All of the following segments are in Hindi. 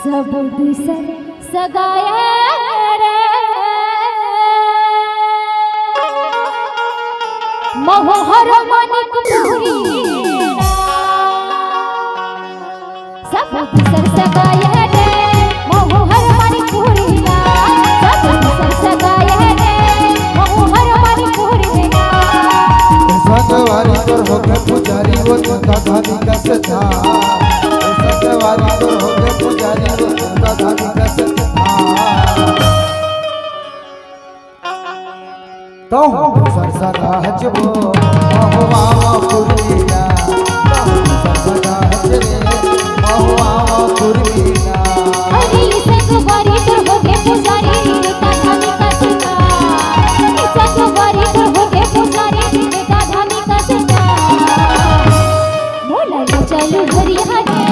सब दूसर सगाए रे मोहर मानिक पूरी सब दूसर सगाए रे मोहर मानिक पूरी सब दूसर सगाए रे मोहर मानिक पूरी सगवारी तोर होके पुजारी वो दादानी का सजा सगवारी तोर होके पुजारी वो दादानी का सजा तो सरसगा हजबो महुआ पुरवीना सरसगा हजरे महुआ पुरवीना हरी सगवारी तोर होके पुजारी दादानी का सजा सगवारी तोर होके पुजारी दादानी का सजा मोला चलू हरिया रे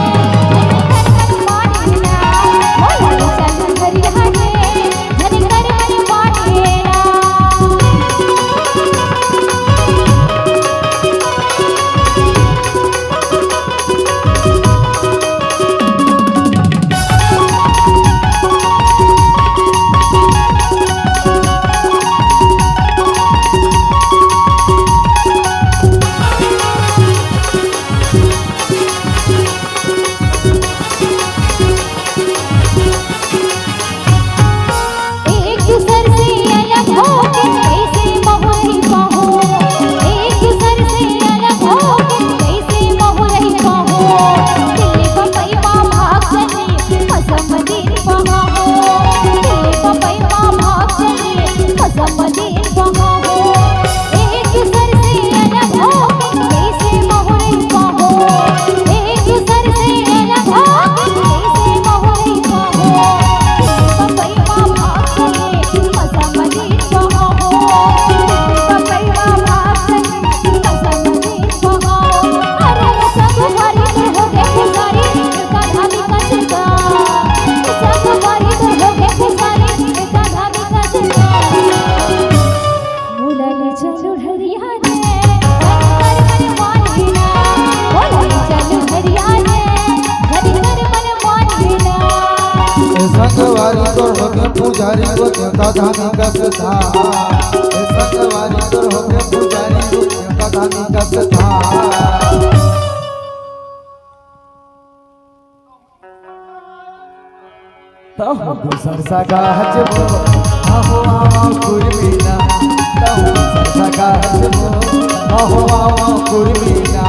मोला चलू हरिया रे धन कर मन मानेरा सगवारी तोर होके पुजारी वो दादानी का सजा सगवारी तोर होके पुजारी वो दादानी का सजा तो सरसगा हजबो महुआ पुरवीना तो सरसगा हजबो महुआ पुरवीना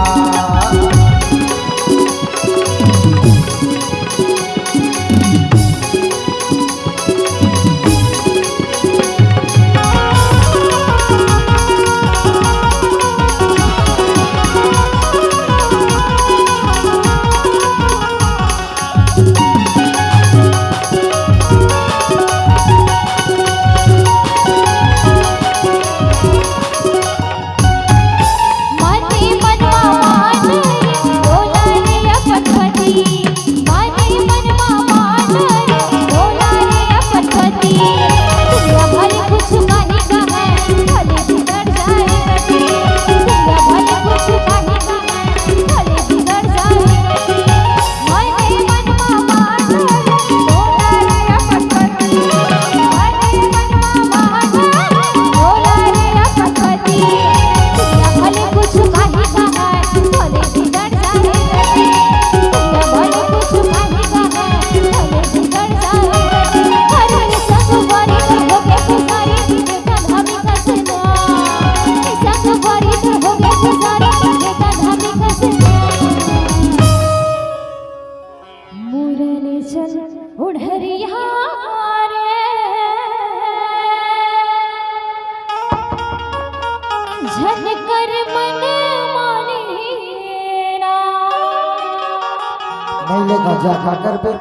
नहीं ले गजा का कर पे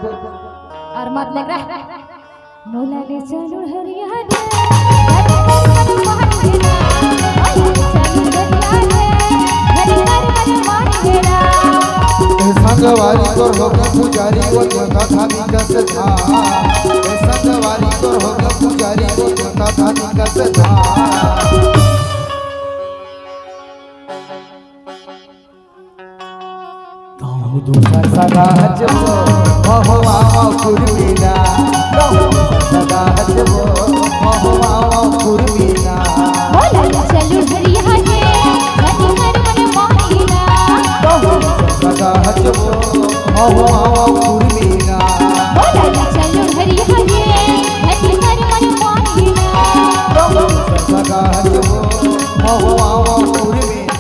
और मत लग रहा मोला ले चलू हरिया संगवारी तोर होके पुजारी वो दादानी का सजा संगवारी तोर होके पुजारी वो दादानी का सजा दूसर सगा हजबो महुआ कुर्मीना सदा हजबो महुआ कुर्मीना बोला चलू हरिया गे धनी कर मन मानीना सदा हजबो महुआ कुर्मीना बोला चलू हरिया गे धनी कर मन मानीना सदा हजबो महुआ कुर्मीना